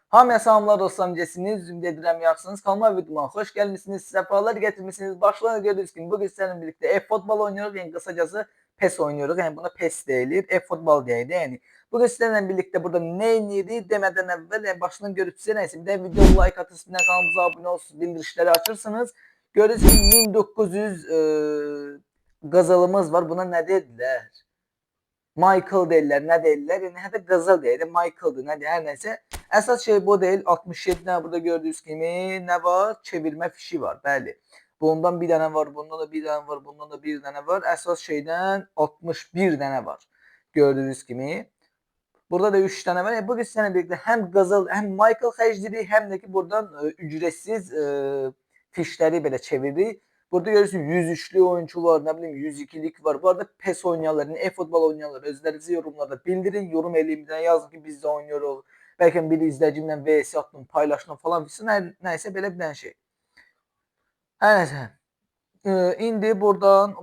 Hamıya salamlar dostlarım, necəsiniz? Ümid edirəm yaxşısınız. Kanalıma videoma xoş gəlmisiniz. Səfalar gətirmisiniz. Başlarına gördüyünüz kimi bugün sizlerle birlikte e-futbol oynuyoruz. Yəni qısacası PES oynuyoruz. Yəni buna PES deyilir. E-futbol deyək də. Yəni bugün sizlerle birlikte burada nə edirik demədən əvvəl yəni başından görüb sizə nəysə bir də video like atırsınız, kanalımıza abunə olursunuz, bildirişləri açırsınız. Görürsünüz ki 1900 qazalımız var. Buna nə dedilər? Michael deyirlər, nə deyirlər? Yəni hətta qızıl deyir, Michael'dır, nə deyir, hər nəsə. Əsas şey bu deyil. 67 dənə burada gördüyünüz kimi nə var? Çevirmə fişi var. Bəli. Bundan bir dənə var, bundan da bir dənə var, bundan da bir dənə var. Əsas şeydən 61 dənə var. Gördüyünüz kimi. Burada da 3 dənə var. Yəni bu sizlərlə birlikdə həm qızıl, həm Michael xərcləyirik, həm də ki buradan ücretsiz fişləri belə çeviririk. Burada görürsünüz 103'lü oyuncu var, ne bileyim 102'lik var. Bu arada PES oynayanlar, e-futbol oynayanlar özlerinizi yorumlarda bildirin. Yorum eləyim, yazın ki biz de oynuyoruz. Belki bir izləyicimlə VS attım, paylaştım falan filan. Neyse belə bir dənə şey. Hər nəsə. İndi buradan.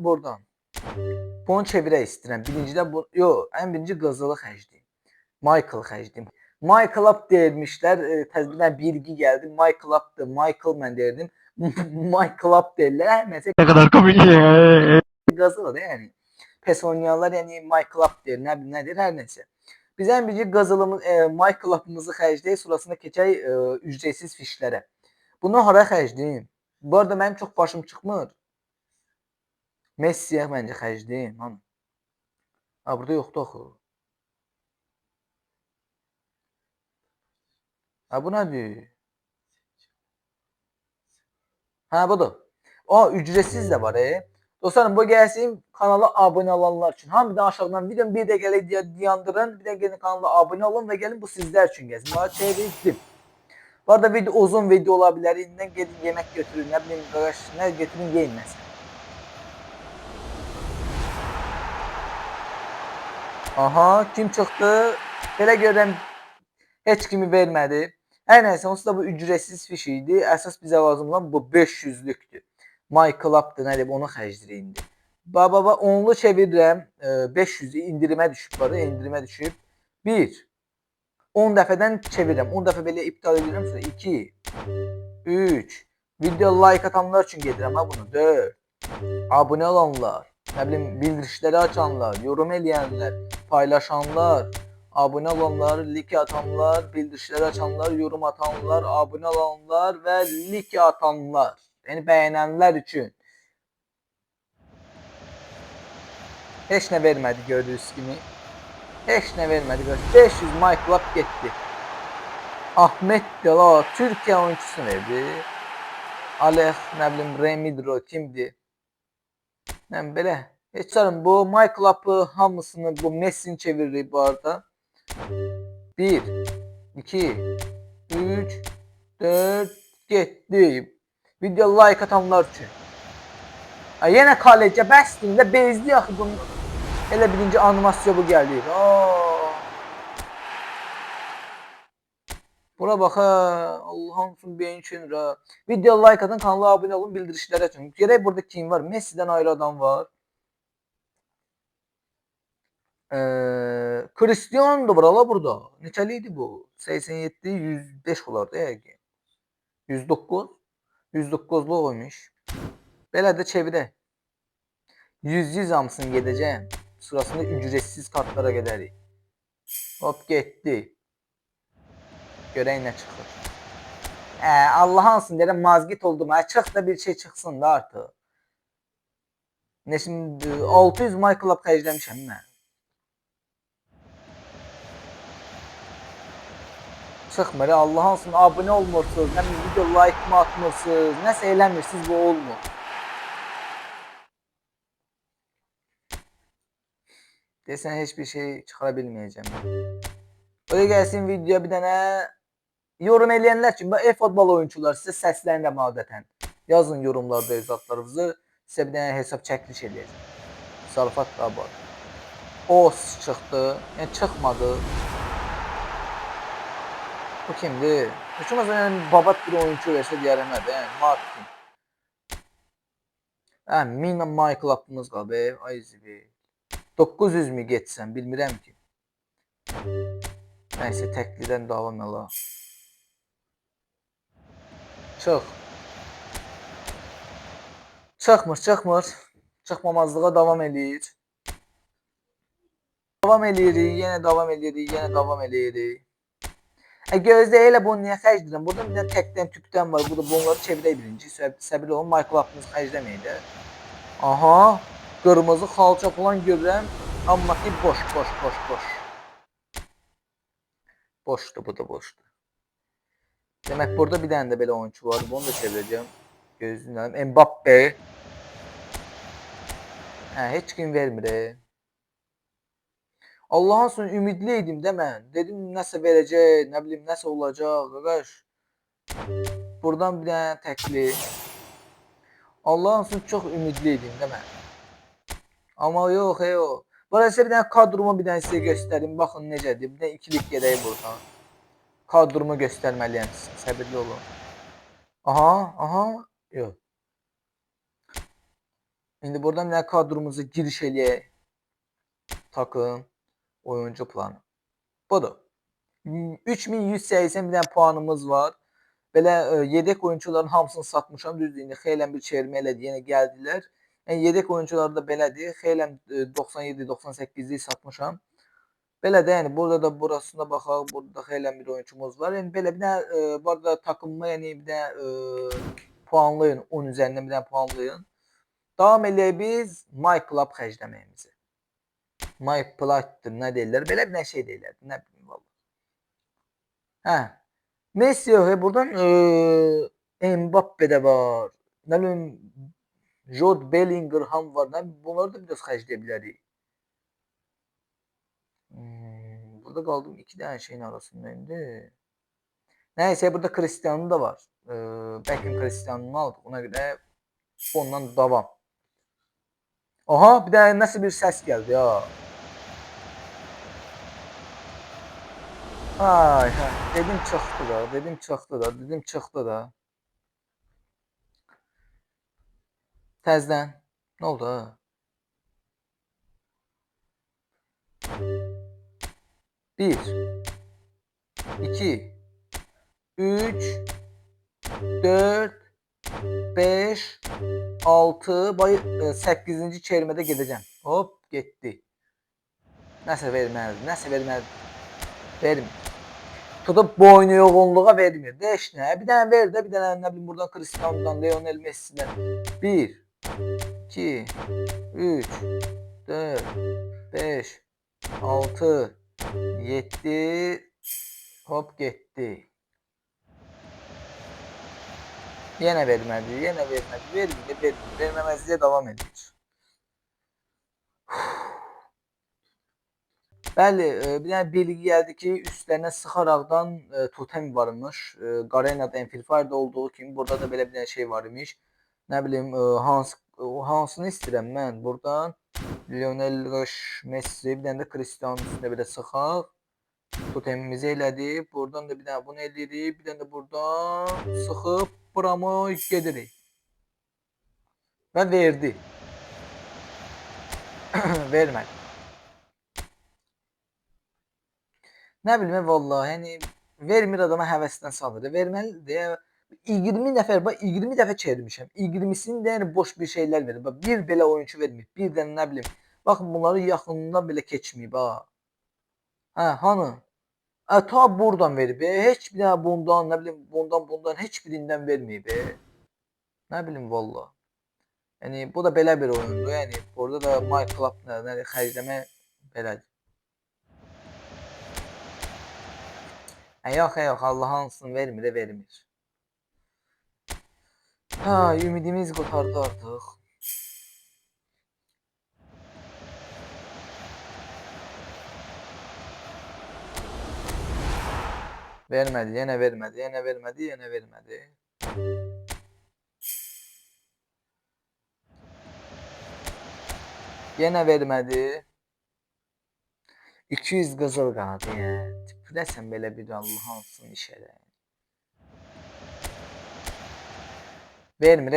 Bunu çevirək istəyirəm. Birincidə bu, yox, ən birinci qızılı xərcləyim. Michael xərcləyim. Michael up deyilmişlər. Təzədən bilgi gəldi. Michael up'dır. Michael mən deyirdim. Michael up deyirlər. Nəsə Ne kadar komik. qazılı da yəni. PES oynayanlar yəni Michael up deyir. Nə deyir, hər nəsə. Biz ən birinci qazılımız, Michael up'ımızı xərcləyək, sonrasında keçək ücretsiz fişlərə. Bunu hara xərcləyim? Bu arada mənim çox başım çıxmır. Messi'yə məncə xərcləyim. Ha, burada yoxdur axı. Ha, bu nədir? Ha, budur. O ücretsiz de var. Dostlarım bu gelsin kanala abone olanlar için. Hamıdan aşağıdan videonun bir de gelin yandırın. Bir de gelin kanala abone olun ve gelin bu sizler için gelsin. Bana çevirdim. Bu arada video uzun video olabilir. İnden gelin yemek götürün. Ne bileyim arkadaş ne götürün yiyin mesela. Aha kim çıktı? Belə görürəm heç kimi vermədi. Hər nəysə onsuz da bu ücretsiz fiş idi. Əsas bizə lazım olan bu 500'lükdür. Michael up'dır, nə deyib onu xərcləyir indi. Baba onlu çevirirəm. 500'ü indirimə düşüb var, indirimə düşüb. 1 10 dəfədən çevirirəm. 10 dəfə belə iptal edirəm. Sonra 2 3 video like atanlar üçün gedirəm ha bunu. 4 abunə olanlar, nə bilim bildirişləri açanlar, yorum eləyənlər, paylaşanlar, abunə olanlar, like atanlar, bildirişləri açanlar, yorum atanlar, abunə olanlar və like atanlar. Yəni bəyənənlər üçün. Heç nə vermədi gördüyünüz kimi. Heç nə vermədi. 500 Michael up getdi. Ahmet Dela Türkiye oyuncusu verdi. Aleh, nə bilim Remidro kimdir? Yəni belə. Heç canım bu Michael up'ı hamısını bu Messi'ni çevirir bu arada. 1 2 3 4 getdi. Video like atanlar üçün. Yenə kaleciə bəsdir də bezdi axı bunu. Elə birinci animasiya bu gəldi. Bura bax ha. Allah'ın üçün beyin üçün ra. Video like atın, kanala abunə olun, bildirişləri açın. Görək burada kim var? Messi'dən ayrı adam var. Cristiano da var ala burada. Neçəliydi bu? 87, 105 olardı yəqin. 109. 109'lu oymuş. Belə də çevirək. 100 hamısını gedəcəm. Sırasında ücretsiz kartlara gedərik. Hop getdi. Görək nə çıxır. Allah olsun deyirəm mazgit oldum. Çıx da bir şey çıxsın da artıq. Ne şimdi 600 Michael up xərcləmişəm mən. Çıxmır. Allah olsun abunə olmursunuz. Nə video like mı atmırsınız. Nəsə eləmirsiniz bu olmur. Desən heç bir şey çıxara bilməyəcəm. Öyle gəlsin videoya bir dənə yorum eləyənlər üçün e-futbol oyuncular sizə səslənirəm adətən. Yazın yorumlarda izatlarınızı. Sizə bir dənə hesab çəkiliş eləyəcəm. Zarafat da var. Os çıxdı. Yəni çıxmadı. Bu kimdir? Heç olmazsa yəni babat bir oyuncu versə deyərəm nədir? Martin. Mina Michael up'ımız qalıb. Ay zibi. 900 mi geçsəm bilmirəm ki. Nəysə təklidən davam elə. Çıx. Çıxmır. Çıxmamazlığa davam eləyir. Davam eləyirik, yenə davam eləyirik. Gözlə elə bunu niyə xərcləyirəm? Burada bir dənə təkdən tükdən var. Burada bunları çevirək birinci. Səbirli olun, Minecraftımızı xərcləməyin də. Aha, qırmızı xalça falan görürəm. Amma ki boş. Boşdur, bu da boşdur. Demək burada bir dənə də belə oyunçu var. Bunu da çevirəcəm. Gözləyirəm. Mbappe. Heç kim vermir. Allahın sonu ümidli idim də mən. Dedim nəsə verəcək, nə bilim nəsə olacaq, qardaş. Buradan bir dənə təklif. Allahın sonu çox ümidli idim də mən. Amma yox, yox. Burada sizə bir dənə kadromu bir dənə sizə göstərim. Baxın necədir. Bir dənə ikilik gedək buradan. Kadromu göstərməliyəm sizə. Səbirli olun. Aha. Yox. İndi buradan bir dənə kadromuzu giriş eləyək. Takım. Oyuncu planı. Budur. 3180 bir dənə puanımız var. Belə yedek oyuncuların hamısını satmışam. Düzdür, indi xeylən bir çevirmə elədi. Yenə gəldilər. Yəni yedek oyuncular da belədir. Xeylən 97-98-lik satmışam. Belə də yəni burada da burasına baxaq. Burada xeylən bir oyuncumuz var. Yəni belə bir dənə bu arada takımıma yəni bir dənə puanlayın. 10 üzərindən bir dənə puanlayın. Davam eləyək biz My Club xərcləməyimizi. My Plat'dır, nə deyirlər? Belə bir şey deyirlər. Nə bilim valla. Messi yox, buradan Mbappe də var. Nə bilim Jude Bellingham var. Nə bilim bunları da biraz xərcləyə bilərik. Burada qaldım 2 dənə şeyin arasında indi. Nəysə burada Cristiano da var. Bəlkə Cristiano'nu aldıq. Ona görə ondan davam. Aha, bir dənə nəsə bir səs gəldi ya. Ay, dedim çıxdı da. Təzdən. Nə oldu ha? 1 2 3 4 5 6 8-ci çevirmədə gedəcəm. Hop, getdi. Nəsə verməlidir. Vermir. Tutub boynu yoğunluğa vermir. Heç nə. Bir dənə ver də, bir dənə nə bilim buradan Cristiano'dan, Lionel Messi'dən. 1 2 3 4 5 6 7 hop getdi. Yenə vermədi. Verməməzliyə davam edir. Bəli, bir dənə bilgi gəldi ki, üstlərinə sıxaraqdan totem varmış. Garena'da Amplifier'da olduğu kimi burada da belə bir dənə şey var imiş. Nə bilim, hansını istəyirəm mən buradan? Lionel Messi, bir dənə də Cristiano üstünə belə sıxaq. Totemimizi elədik. Buradan da bir dənə bunu eləyirik. Bir dənə də buradan sıxıb buramı gedirik. Və verdi. Vermədi. Nə bilim vallahi, yəni vermir adama həvəsdən salır. Verməlidir. 20 nəfər, 20 dəfə çevirmişəm. 20-sini də yəni boş bir şeylər verir. Bir belə oyuncu vermir. Bir dənə nə bilim. Baxın bunları yaxınından belə keçməyib ha. Hanı? Ta buradan verib. Heç bir dənə bundan, nə bilim, bundan heç birindən verməyib. Nə bilim vallahi. Yəni bu da belə bir oyundur. Yəni burada da My Club-la xərcləmə belədir. Yox, Allahın olsun vermir. Ümidimiz qotardı artıq. Vermədi, yenə vermədi. Yenə vermədi. 200 qızıl qaldı yəni. Tipiləsən belə bir Allahın olsun işədə. Vermir.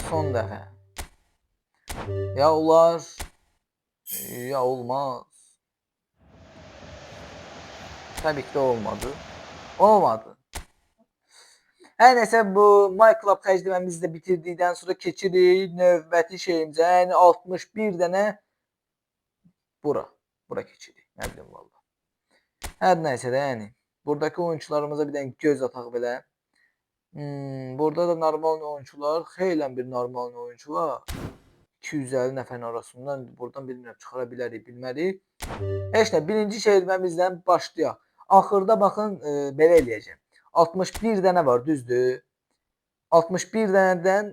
Son dəfə. Ya olar, ya olmaz. Tabii ki de olmadı. Olmadı. Her neyse bu My Club təcrübəmizi də bitirdikdən sonra keçirik növbəti şeyimizə. Yəni 61 dənə bura. Bura keçirik. Nə bilim valla. Hər nəysə də yəni. Buradakı oyunçularımıza bir dənə göz ataq belə. Burada da normal oyunçular. Xeylən bir normal oyuncu var. 250 nəfərin arasından buradan bilmirəm çıxara bilərik, bilmərik. Heç nə, birinci çevirməmizdən başlayaq. Axırda baxın, belə eləyəcəm. 61 dənə var, düzdür? 61 dənədən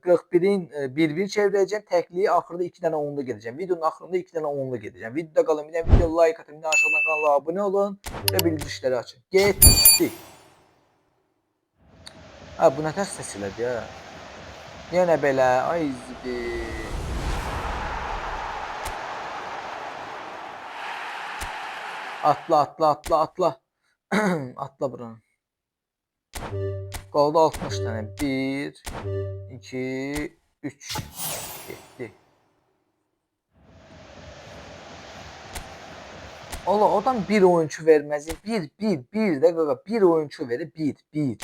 41-in 1-1 çevirəcəm. Təkliyi axırda 2 dənə onlu gedəcəm. Videonun axırında 2 dənə onlu gedəcəm. Videoda qalın, bir dənə video like atın, bir dənə aşağıdan kanala abunə olun və bildirişləri açın. Getdik. Ha, bu nə tərs səs elədi ya? Yenə belə, ay zidi. Atla, atla, atla, atla. Atla buranı. Qaldı 60 dənə. 1, 2, 3. Getdi. Allah, adam bir oyuncu verməz. Bir də qaqa. Bir oyuncu verir. Bir.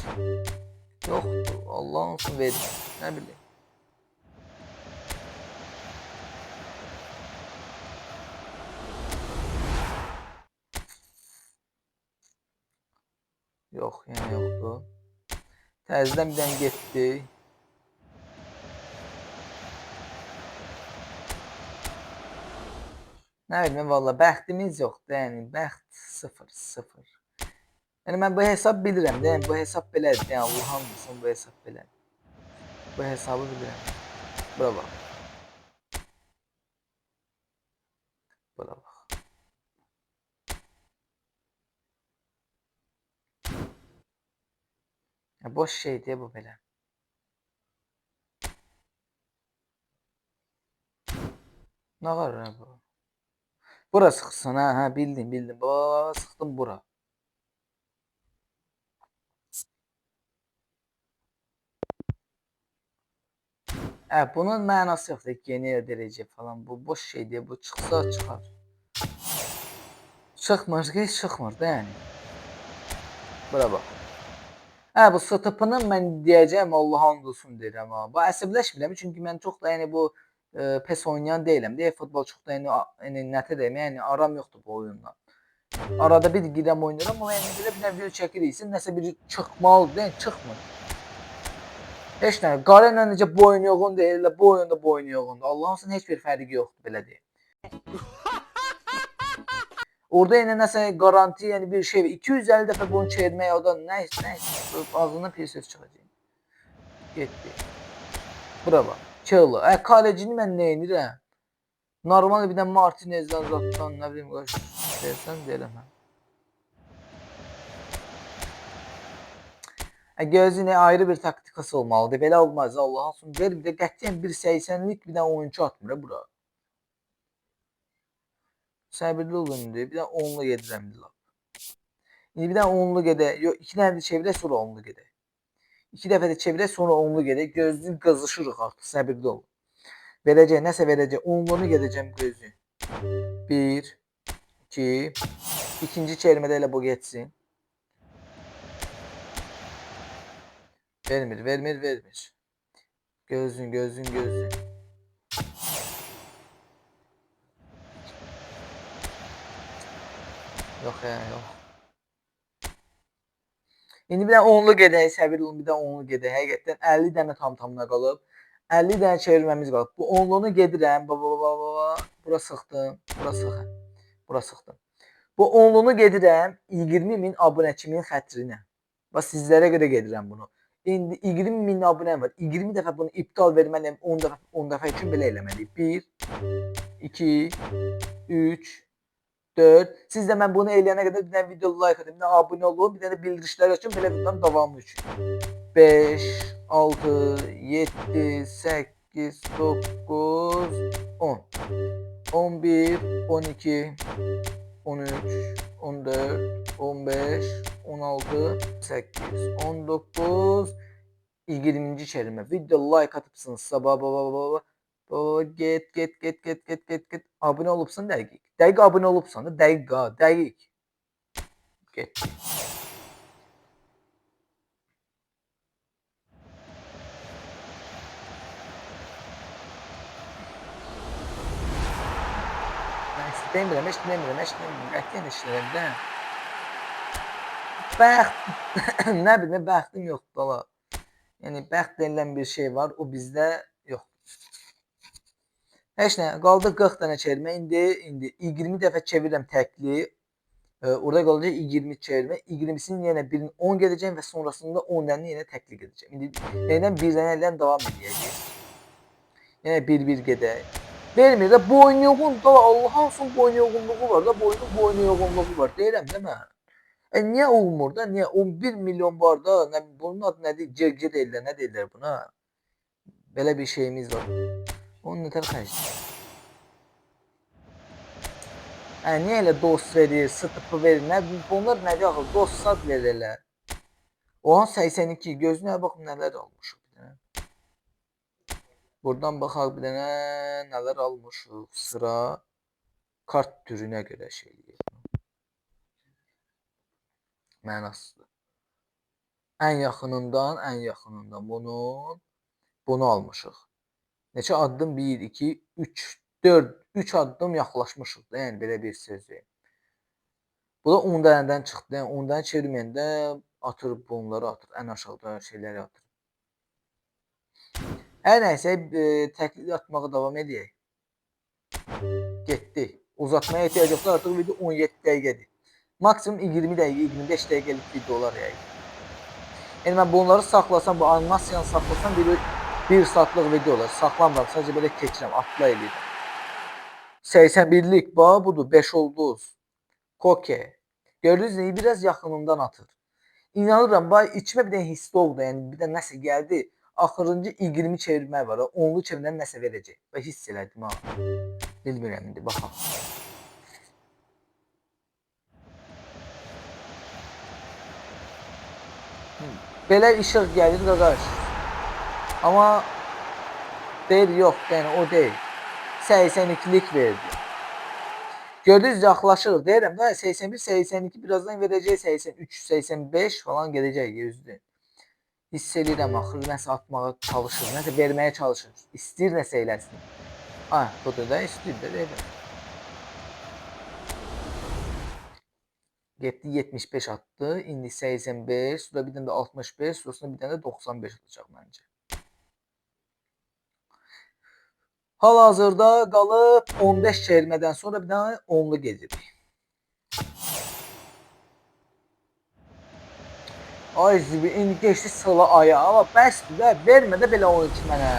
Yoxdur. Allah'ın olsun verir. Nə bileyim. Yox, yenə yoxdur. Təzədən bir dənə getdi. Nə bileyim valla, bəxtimiz yoxdur. Yəni bəxt 0. Yəni mən bu hesab bilirəm. Yəni bu hesab belədir. Yəni Allah'ın olsun bu hesab belədir. Bu hesabı bilirəm. Bura bax. Bura bax. Ya boş şeydir bu belə. Nə var ya bu? Bura sıxsın ha, hə bildim. Bax, sıxdım bura. Hə, bunun mənası yoxdur. Yeni dərəcə falan. Bu boş şeydir. Bu çıxsa çıxar. Çıxmır ki, çıxmır da yəni. Bura bax. Hə, bu setup'ını mən deyəcəm, Allah and olsun deyirəm ha. Bu əsəbləşmirəm çünki mən çox da yəni bu PES oynayan deyiləm. Deyə futbol çox da yəni nətə deyim, yəni aram yoxdur bu oyunla. Arada bir girəm oynayıram, amma yəni belə bir nə video çəkiriksə, nəsə bir çıxmalıdır, yəni çıxmır. Heç nə, qara ilə necə boyun yoğun deyil, bu oyunda boyun yoğundur. Allah'ın heç bir fərqi yoxdur belə deyim. Orada yenə nəsə garanti, yəni bir şey 250 dəfə bunu çevirmək o da nə ağzından pis söz çıxacaq. Getdi. Bura bax. Çığlı. Kalecini mən nə edirəm? Normal bir də Martinezdən zatdan nə bilim qaç deyirsən deyirəm hə. Gözünə ayrı bir taktikası olmalıdır. Belə olmaz. Allah olsun. Ver bir də qətiyyən 1.80'lik bir dənə oyuncu atmır bura. Səbirli olun indi. Bir dənə 10'lu gedirəm indi lap. İndi bir dənə 10'lu gedə. Yox, 2 dənə də çevirək sonra 10'lu gedə. 2 dəfə də çevirək sonra 10'lu gedə. Gözünü qızışırıq artıq. Səbirli olun. Verəcək, nəsə verəcək. 10'lunu gedəcəm gözü. 1, 2, ikinci çevirmədə elə bu geçsin. Vermir. Gözün. Yox ya, yox. İndi bir dənə 10'lu gedək, səbirli olun, bir dənə 10'lu gedək. Həqiqətən 50 dənə tam-tamına qalıb. 50 dənə çevirməmiz qalıb. Bu 10'lunu gedirəm. Bura sıxdım. Bura sıxdım. Bu 10'lunu gedirəm 20.000 abunəçimin xətrinə. Bax sizlərə görə gedirəm bunu. İndi 20.000 abunəm var. 20 dəfə bunu iptal verməliyəm. 10 dəfə üçün belə eləməliyik. 1, 2, 3, 4. Siz də mən bunu eləyənə qədər bir dənə video like atın, bir dənə abunə olun, bir dənə bildirişləri açın belə videonun davamı üçün. 5, 6, 7, 8, 9, 10. 11, 12, 13, 14, 15, 16, 18, 19, 20. çevirmə. Video like atıbsınızsa get. Abunə olubsan dəqiq. Dəqiq abunə olubsan da dəqiq. Getdi. Mən demirəm, heç demirəm, qətiyyən işləyirəm də. Bəxt, nə bilim, bəxtim yoxdur bala. Yəni bəxt denilən bir şey var, o bizdə yox. Heç nə, qaldı 40 dənə çevirmə. İndi 20 dəfə çevirirəm təkli. Orada qalacaq 20 çevirmə. 20-sinin yenə birini 10 gedəcəm və sonrasında 10 dənə yenə təkli gedəcəm. İndi yenə bir dənə ilə davam edəcəyik. Yenə bir-bir gedək. Vermir də boyun da Allah olsun boyun yoğunluğu var da boyun yoğunluğu var. Deyirəm də mən. Niyə olmur da? Niyə? 11 milyon var da. Nə, bunun adı nədir? CG deyirlər. Nə deyirlər buna? Belə bir şeyimiz var. Onun nətər xərcdir? Niyə elə dost verir, sıtıpı verir? Nə, bunlar nədir axı? Dost sad verirlər. Oha 82. Gözünə baxın nələr almışıq. Buradan baxaq bir dənə nələr almışıq. Sıra kart türünə görə şey eləyir. Mənasıdır. Ən yaxınından bunu almışıq. Neçə addım? 1, 2, 3, 4, 3 addım yaxlaşmışıq da, yəni belə bir sözdür. Bu da 10 dənədən çıxdı. Yəni 10 dənə çevirməyəndə atır bunları atır. Ən aşağıda şeyləri atır. Hər nəysə təklid atmağa davam edək. Getdi. Uzatmaya ehtiyac yoxdur. Artıq video 17 dəqiqədir. Maksimum 20 dəqiqə, 25 dəqiqəlik videolar yayın. Yəni mən bunları saxlasam, bu animasiyanı saxlasam bir saatlıq videolar saxlamıram. Sadəcə belə keçirəm, atla eləyirəm. 81'lik bax budur, 5 ulduz. Koke. Gördünüz mü? Biraz yaxınından atır. İnanıram, bax içmə bir dənə hiss oldu. Yəni bir də nəsə gəldi. Axırıncı 20 çevirmək var. 10'lu çevirmədən nəsə verəcək. Və hiss elədim ha. Bilmirəm indi, baxaq. Belə işıq gəlir qaqaş. Amma deyir, yox, yəni o deyil. 82'lik verdi. Gördünüz, yaxlaşırıq. Deyirəm da 81, 82 birazdan verəcək 83, 85 falan gedəcək yüzdə. Hiss edirəm axır nəsə atmağa çalışır, nəsə verməyə çalışır. İstəyir nəsə eləsin. Budur da istəyir də deyirəm. Getdi 75 attı. İndi 85, sonra bir dənə də 65, sonrasında bir dənə də 95 atacaq məncə. Hal-hazırda qalıb 15 çevirmədən sonra bir dənə 10'lu gedirik. Ay zibi, indi geçdi sıla aya. Amma bəsdir də, vermə də belə oyun ki mənə.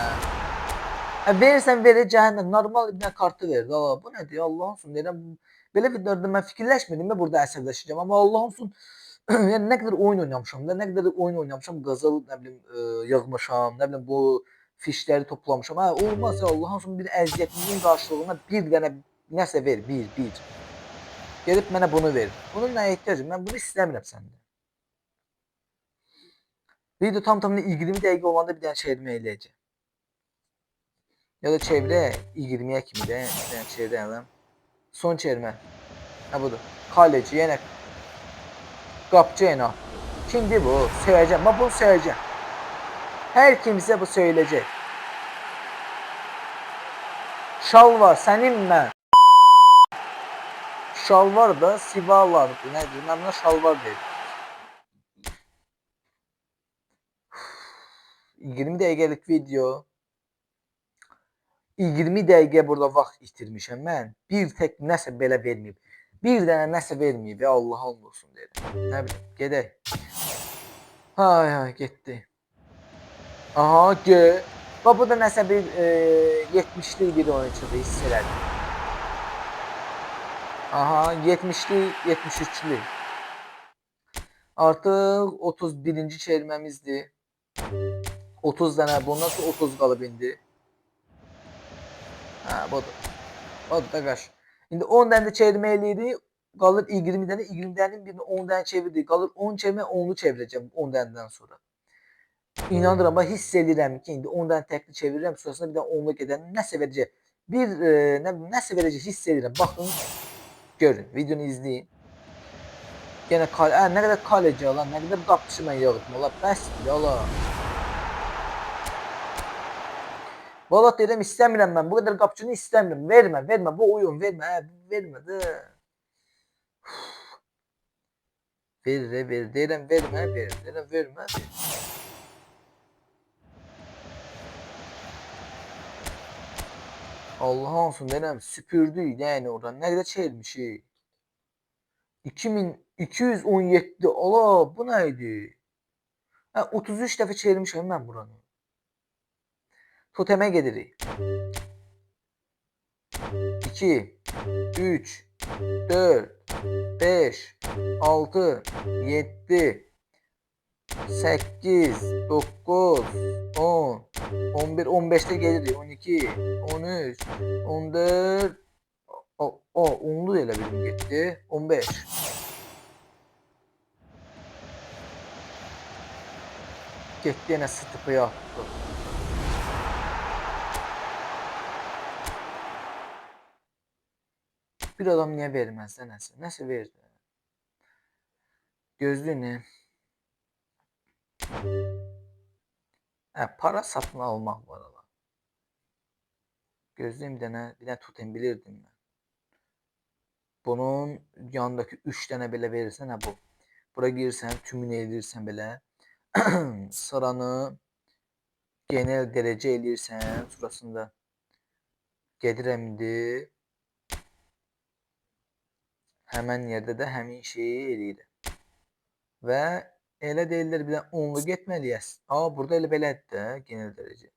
Verirsən verəcəyən normal bir dənə kartı ver. Bu nədir? Allah olsun deyirəm. Belə videolarda mən fikirləşmirdim də burada əsəbləşəcəm. Amma Allah olsun yəni nə qədər oyun oynamışam da, nə qədər oyun oynamışam, qazıl, nə bilim, yığmışam, nə bilim bu fişləri toplamışam. Olmaz ya, Allah olsun bir əziyyətimizin qarşılığına bir dənə nəsə ver, bir. Gedib mənə bunu ver. Bunun nəyə ehtiyacım? Mən bunu istəmirəm səndə. Video tam 20 dəqiqə olanda bir dənə çevirmə eləyəcəm. Ya da çevirə 20'yə kimi də bir dənə çevirəyəm. Son çevirmə. Budur. Kaleci yenə qapçı yenə atdı. Kimdir bu? Söyləyəcəm. Mən bunu söyləyəcəm. Hər kimsə bu söyləyəcək. Şal var sənin mən. Şalvar da sivalardır. Nədir? Mən buna şalvar dedim. 20 dəqiqəlik video. 20 dəqiqə burada vaxt itirmişəm mən. Bir tək nəsə belə verməyib. Bir dənə nəsə verməyib və Allah olsun deyirəm. Nə bilim, gedək. Ay, getdi. Aha, bax bu da nəsə bir 70'lik bir oyunçudur, hiss elədim. Aha, 70'lik, 73'lük. Artıq 31-ci çevirməmizdir. 30 dənə, bundan sonra 30 qalıb indi. Budur. Budur da qaş. İndi 10 dənə də çevirmə eləyirik. Qalır 20 dənə. 20 dənənin birini 10 dənə çevirdik. Qalır 10 çevirmə, 10'lu çevirəcəm 10 dənədən sonra. İnanıram, hiss edirəm ki, indi 10 dənə təkli çevirirəm. Sonrasında bir dənə 10'lu gedən nəsə verəcək. Nəsə verəcək, hiss edirəm. Baxın, görün, videonu izləyin. Gene kale, ne kadar kaleci olan, ne kadar qapıçı mən yığdım ola. Bəsdir ola. Valla dedim istəmirəm mən. Bu kadar qapıçını istəmirəm. Vermə, vermə. Bu oyun vermə. Vermə də. Ver. Deyirəm vermə, ver. Deyirəm vermə, ver. Allah olsun deyirəm süpürdük yəni oradan. Nə qədər çevirmişik. 2217. Ola bu nə idi? 33 dəfə çevirmişəm mən buranı. Totemə gedirik. 2, 3, 4, 5, 6, 7, 8, 9, 10, 11, 15'te gelirik. 12, 13, 14, onlu elə bilim getdi. 15. Getdi yenə sıtıpıya attı. Bir adam niyə verməz də nəsə? Nəsə verdi. Gözlüyünü. Para satın almaq var ala. Gözlüyüm bir dənə tutem bilirdim mən. Bunun yanındakı 3 dənə belə verirsən, bu. Bura girirsən, tümünü edirsən belə. Sıranı genel dərəcə eləyirsən, sonrasında gedirəm indi. Həmən yerdə də həmin şeyi eləyirəm. Və elə deyirlər bir də onlu getməliyəz. Burada elə belədir də genel dərəcə.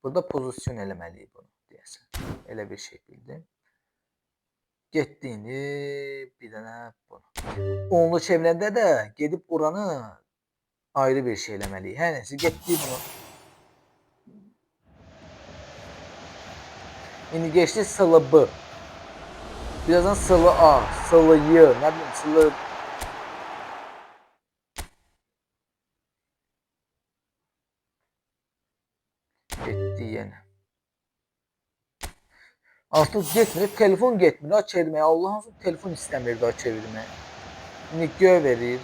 Burada pozisyon eləməliyik bunu deyəsən. Elə bir şey bildim. Getdi indi bir dənə bunu. Onlu çevirəndə də gedib oranı ayrı bir şey eləməliyik. Hər nəsə getdi bunu. İndi geçdi sılı B. Birazdan sılı A, sılı Y, nə bileyim sılı getdi yenə. Artıq getmir, telefon getmir ha çevirməyə. Allah'ın telefon istəmir daha çevirməyə. İndi göv verir.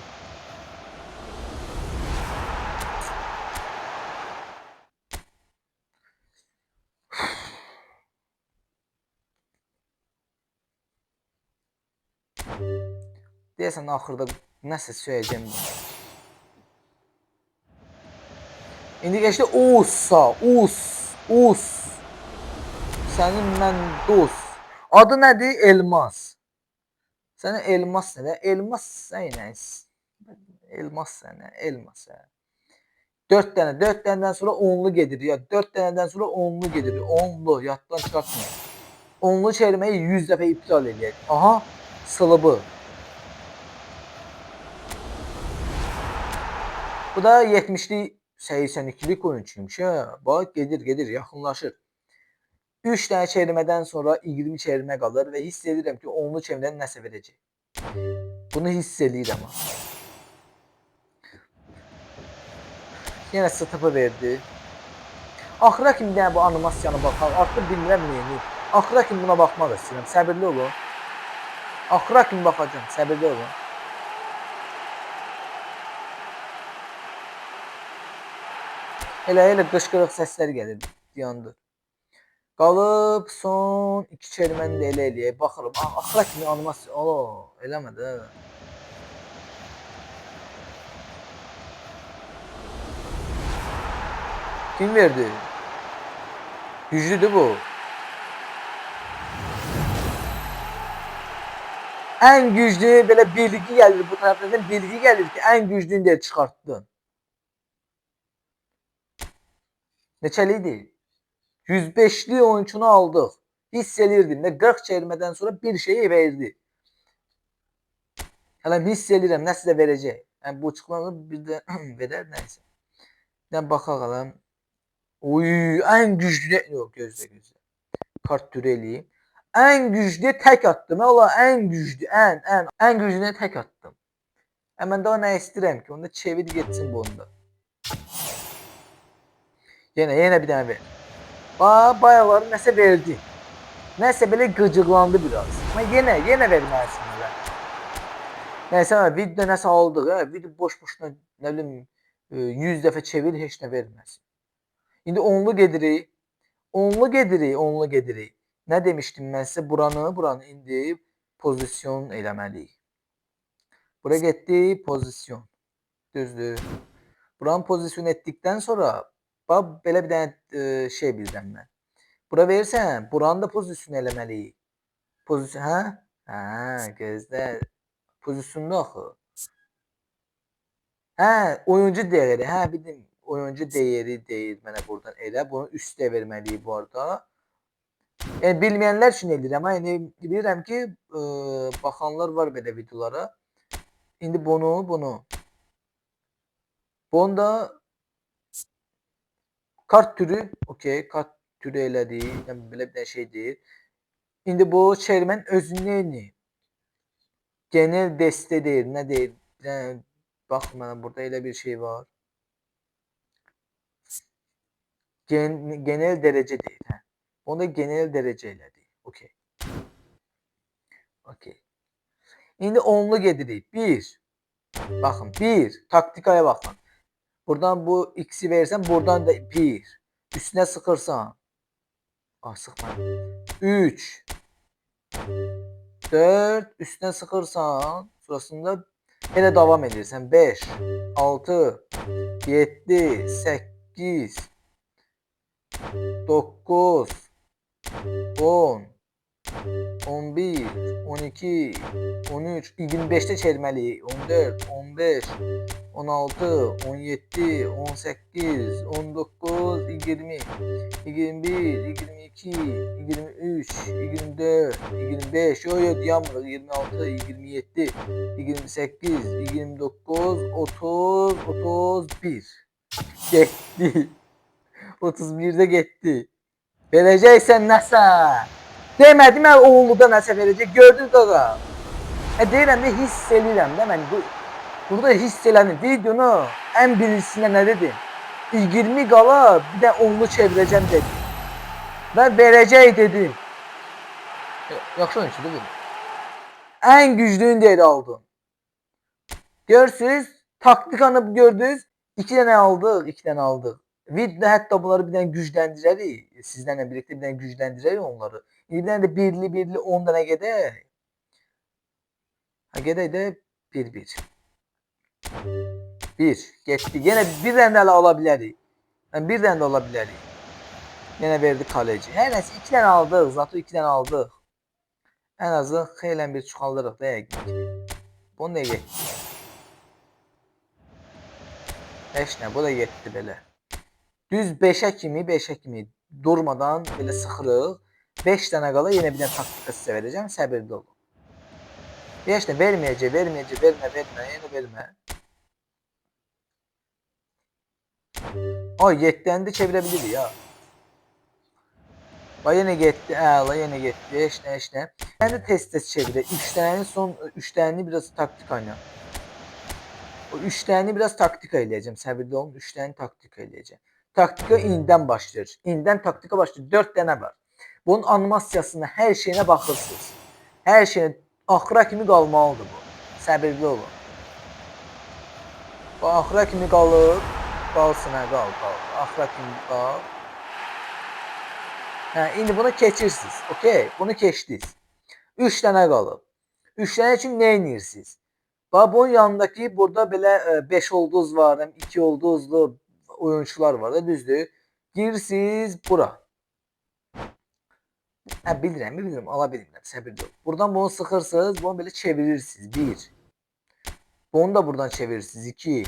Deyəsən axırda nəsə söyləyəcəm. İndi geçdi Us. Sənin mən dost. Adı nədir? Elmas. Sənə elmas nə? Elmas sənə. Elmas sənə. Elmas. 4 dənədən sonra onlu gedir. Ya 4 dənədən sonra onlu gedir. Onlu yaddan çıxartmayın. Onlu çevirməyi 100 dəfə iptal edək. Aha, sılıbı. Bu da 70'li 82'lik oyuncuymuş ha. Bak gedir yaxınlaşır. 3 tane çevirmeden sonra 20 çevirme qalır və hiss edirəm ki, onlu çevirmədən nəsə verəcək. Bunu hiss edirəm. Yenə sıtıpı verdi. Axıra kimi bu animasiyana baxaq. Artıq bilmirəm neyini. Axıra kimi buna baxmaq istəyirəm. Səbirli olun. Axıra kimi baxacağım. Səbirli olun. Elə qışqırıq səslər gəlir. Yandı. Qalıb son 2 çevirməni də elə eləyək. Baxırım. Axıra kimi animasiya. Eləmədi. Kim verdi? Güclüdür bu. Ən güclü belə bilgi gəlir bu tərəfdən. Bilgi gəlir ki, ən güclüyünü də çıxartdın. Neçəliydi? 105'li oyuncunu aldık. Hiss elirdim ve 40 çevirmeden sonra bir şeyi verdi. Hələ hiss elirəm nəsə də verəcək. Yəni bu çıxmanı bir də verər nəysə. Yəni baxaq alam. Oy, ən güclü yox gözlə. Kart türü eləyim. Ən güclü tək attım. Ola ən güclü, ən güclüyə tək attım. Mən daha nə istəyirəm ki, onda çevir getsin bu onda. Yenə bir dənə ver. Bayaqları nəsə verdi. Nəsə belə qıcıqlandı biraz. Amma yenə verməlisin elə. Nəysə video nəsə aldıq, video boş-boşuna nə bilim 100 dəfə çevir heç nə verməz. İndi onlu gedirik. Onlu gedirik. Nə demişdim mən sizə? Buranı indi pozisyon eləməliyik. Bura getdi, pozisyon. Düzdür. Buranı pozisyon etdikdən sonra bax belə bir dənə şey bilirəm mən. Bura verirsən, buranı da pozisyon eləməliyik. Pozisyon, hə? Hə, gözlə. Pozisyonda axı. Hə, oyuncu dəyəri. Hə, bildim. Oyuncu dəyəri deyir mənə buradan elə. Bunu üstə verməliyik bu arada. Yəni bilməyənlər üçün eləyirəm. Yəni bilirəm ki, baxanlar var belə videolara. İndi bunu da kart türü, okey, kart türü elədik. Yəni belə bir şey deyil. İndi bu çevirmənin özünü neyini? Genel dəstə deyil, nə deyil? Yəni bax mənə burada elə bir şey var. Genel dərəcə deyil, hə. Onu da genel dərəcə elədik. Okey. Okey. İndi onlu gedirik. 1. Baxın, 1. Taktikaya baxın. Buradan bu x-i verirsən, buradan da 1. Üstünə sıxırsan. Sıxma. 3. 4. Üstünə sıxırsan. Sonrasında elə davam edirsən. 5. 6. 7. 8. 9. 10. 11, 12, 13, 25'te çevirməliyik. 14, 15, 16, 17, 18, 19, 20, 21, 22, 23, 24, 25, dayanmırıq. 26, 27, 28, 29, 30, 31. Getdi. 31'də getdi. Verəcəksən nəsə. Demədim mən oğulluda nəsə verəcək. Gördün qaqa. Deyirəm də hiss eləyirəm də mən burada hiss elədim. Videonu ən birincisində nə dedim? 20 qala bir də onlu çevirəcəm dedim. Və verəcək dedim. Yaxşı oyunçudur bu. Ən güclüyün deyir aldın. Görürsünüz, taktikanı gördünüz. 2 dənə aldıq, 2 dənə aldıq. Videoda hətta bunları bir dənə gücləndirərik. Sizlərlə birlikdə bir dənə gücləndirərik onları. Bir dənə də birli 10 dənə gedək. Gedək də 1-1. 1. Getdi. Yenə bir dənə də ala bilərik. Bir dənə də ala bilərik. Yenə verdi kaleci. Hər nəsə 2 dənə aldıq. Zato 2 dənə aldıq. Ən azı xeylən bir çıxaldırıq da yəqin. Bu nə getdi? Heç nə, bu da getdi belə. Düz 5'ə kimi durmadan belə sıxırıq. 5 dənə qala yenə bir dənə taktika sizə verəcəm. Səbirli olun. Heç nə verməyəcək, vermə, yenə vermə. Ay, 7 dənə də çevirə bilirik ya. Bax, yenə getdi, əla, yenə getdi. Heç nə. Yəni tez-tez çevirək. 3 dənənin son 3 dənəni biraz taktika ilə. O 3 dənəni biraz taktika eləyəcəm. Səbirli olun, 3 dənəni taktika eləyəcəm. Taktika indidən başlayır. İndidən taktika başlayır. 4 dənə var. Bunun animasiyasına, hər şeyinə baxırsınız. Hər şeyinə axıra kimi qalmalıdır bu. Səbirli olun. Bu axıra kimi qalır. Qalsın, qal. Axıra kimi qal. İndi bunu keçirsiniz. Okey, bunu keçdiniz. 3 dənə qalıb. 3 dənə üçün nə edirsiniz? Bax, bunun yanındakı burada belə 5 ulduz var, 2 ulduzlu oyuncular var da, düzdür? Girirsiniz bura. Bilirəm, ala bilmirəm, səbirli olun. Buradan bunu sıxırsınız, bunu belə çevirirsiniz. 1. Bunu da buradan çevirirsiniz. 2.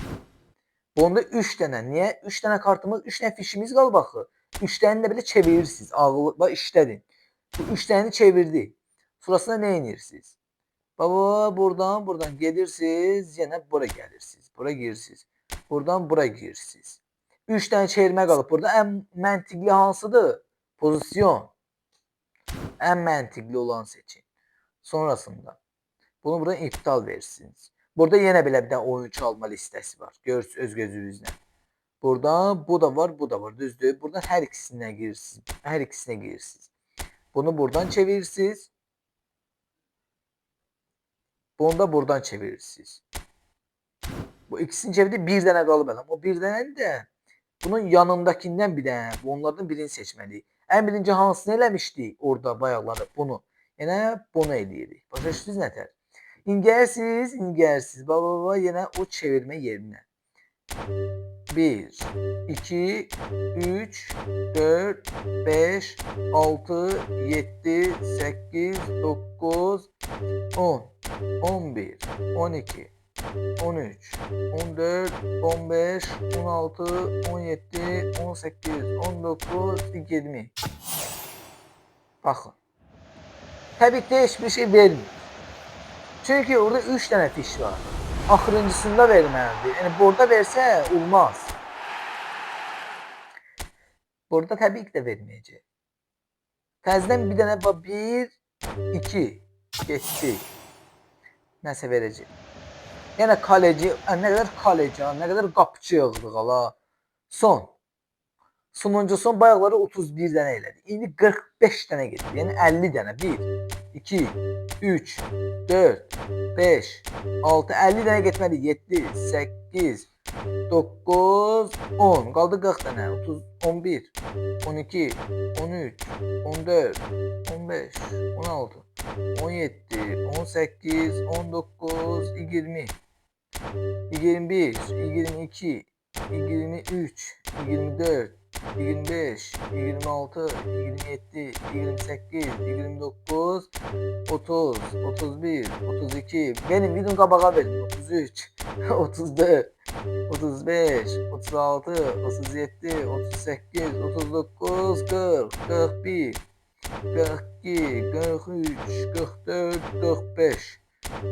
Bunu da 3 dənə. Niyə? 3 dənə kartımız, 3 dənə fişimiz qalıb axı. 3 dənəni də belə çevirirsiniz. Ağıllı, işlədin. Bu 3 dənəni çevirdik. Sonrasında nə edirsiniz? Baba, buradan gelirsiniz, yenə bura gəlirsiniz. Bura girirsiniz. Buradan bura girirsiniz. 3 dənə çevirmə qalıb. Burada ən məntiqli hansıdır? Pozisyon. Ən məntiqli olan seçin. Sonrasında bunu buradan iptal verirsiniz. Burada yenə belə bir dənə oyuncu alma listəsi var. Görürsünüz öz gözünüzlə. Burada bu da var, bu da var. Düzdür? Buradan hər ikisinə girirsiniz. Hər ikisinə girirsiniz. Bunu buradan çevirirsiniz. Bunu da buradan çevirirsiniz. Bu ikisini çevirdi, bir dənə qalıb ələm. O bir dənəni də bunun yanındakindən bir dənə, onlardan birini seçməliyik. Ən birinci hansını eləmişdik orada bayaqları? Bunu. Yenə bunu eləyirik. Başa düşdünüz nətər? İngərsiz. Baba yenə o çevirmə yerinə. 1, 2, 3, 4, 5, 6, 7, 8, 9, 10, 11, 12, 13, 14, 15, 16, 17, 18, 19, 20. Baxın. Təbii ki, heç bir şey vermir. Çünki orada 3 dənə fiş var. Axırıncısında verməlidir. Yəni burada versə olmaz. Burada təbii ki də verməyəcək. Təzədən bir dənə 1, 2 getdi. Nəsə verəcək. Yəni kaleci, nə qədər kaleci, nə qədər qapıcı yığdıq ala. Son. Sonuncusu bayaqları 31 dənə elədi. İndi 45 dənə getdi. Yəni 50 dənə. 1, 2, 3, 4, 5, 6, 50 dənə getmədi. 7, 8, 9, 10. Qaldı 40 dənə. 30, 11, 12, 13, 14, 15, 16, 17, 18, 19, 20, 21, 22, 23, 24, 25, 26, 27, 28, 29, 30, 31, 32, benim videom qabağa verin, 33, 34, 35, 36, 37, 38, 39, 40, 41, 42, 43, 44, 45,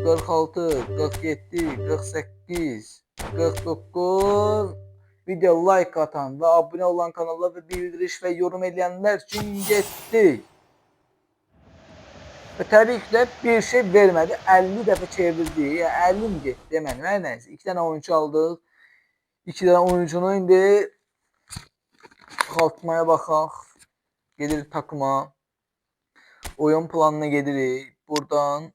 46, 47, 48, 49. Video like atan ve abone olan kanala ve bildiriş ve yorum edenler için getdi. Ve tabii ki de bir şey vermedi. 50 defa çevirdi. Ya 50 mi getdi deməli. Hər nəysə. 2 tane oyuncu aldıq. 2 tane oyuncunu indi çıxartmaya baxaq. Gedirik takıma. Oyun planına gedirik. Buradan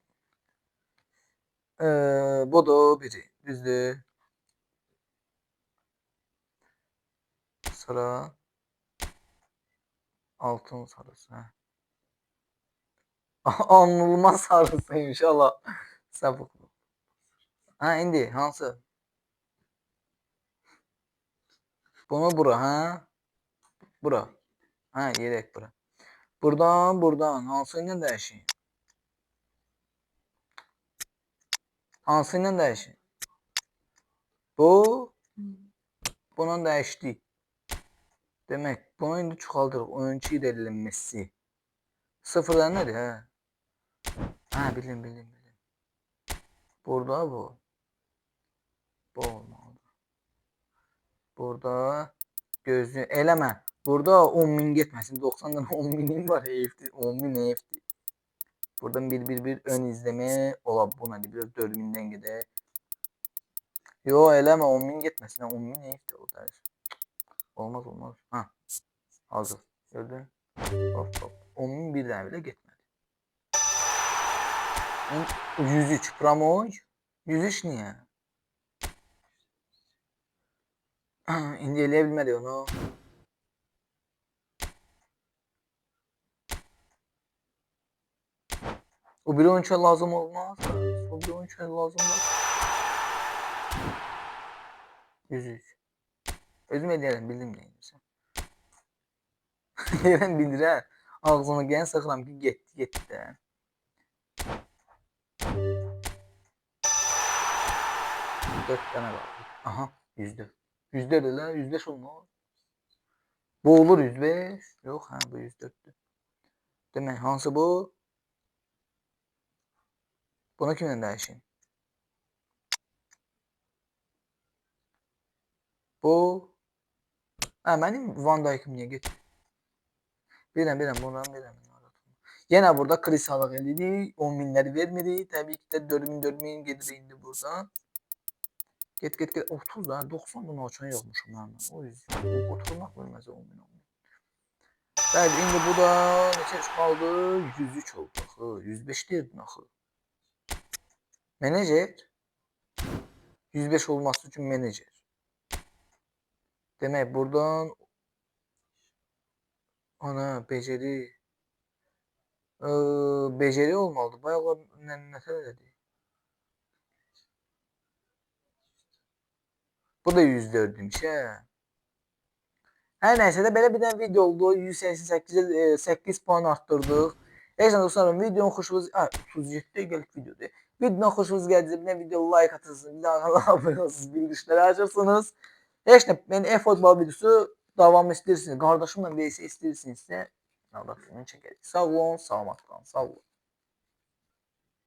bu da biri. Düzdür. Sıra altın sarısı. Anılma sarısıymış Allah. Sapık. Ha indi hansı? Bunu bura ha? Bura. Ha yedek bura. Buradan hansıyla dəyişin? Hansıyla dəyişin? Bu bununla dəyişdik. Demək bunu indi çoxaldırıq. Oyuncu ilerlenmesi. Sıfırdan nədir hə? Ha bildim. Burada bu. Bu olmalı. Burada gözlü eləmə. Burada 10.000 getməsin. 90'dan 10.000'im var. Heyifdir. 10.000 heyifdir. Buradan bir ön izleme ola buna biraz 4.000'den gider. Yo eləmə 10.000 getməsin. 10.000 heyifdir o dərsi. Olmaz. Ha. Hazır. Gördün? Hop. 10.000 bir dənə belə getmədi. 103 promoy. 103 niyə? İndi eləyə bilmədik onu. O bir oyuncuya lazım olmaz. O bir oyuncuya lazım olmaz. 103. Özüm eləyərəm, bildim neyinsə. Yerən bildirəm. Ağzını gen sıxıram ki getdi də. Dört tane var. Aha 104. 104 elə 105 olmaz. Bu olur 105. Yox hə bu 104'dür. Demək hansı bu? Bunu kimlə dəyişin? Bu. Hə mənim Van Dijk'im niyə getdi? Bilirəm bundan. Yenə burada krisalıq elədik. 10.000'ləri vermedi. Təbii ki də 4.000 gedir indi buradan. Get. 30 da 90 bunu açan yoxmuşum mən. O yüzden oturmaq bilməz 10.000. Bəli indi bu da neçə qaldı? 103 oldu axı. 105 deyirdin axı. Menecer. 105 olması üçün menecer. Demək buradan ana beceri beceri olmalıdır. Bayağı nə dedi? Bu da 104 imiş hə. Hər nəysə də belə bir dənə video oldu. 188-ə 8 puan artdırdıq. Heç nə dostlarım, videonun xoşunuz 37 dəqiqəlik videodur. Videonun xoşunuz gəldisə, bir dənə video like atırsınız, bir dənə kanala abunə olursunuz, bildirişləri açırsınız. Heç nə, yəni e-futbol videosu davam istəyirsiniz, qardaşımla VS istəyirsinizsə, çəkərik. Sağ olun, salamat qalın, sağ olun.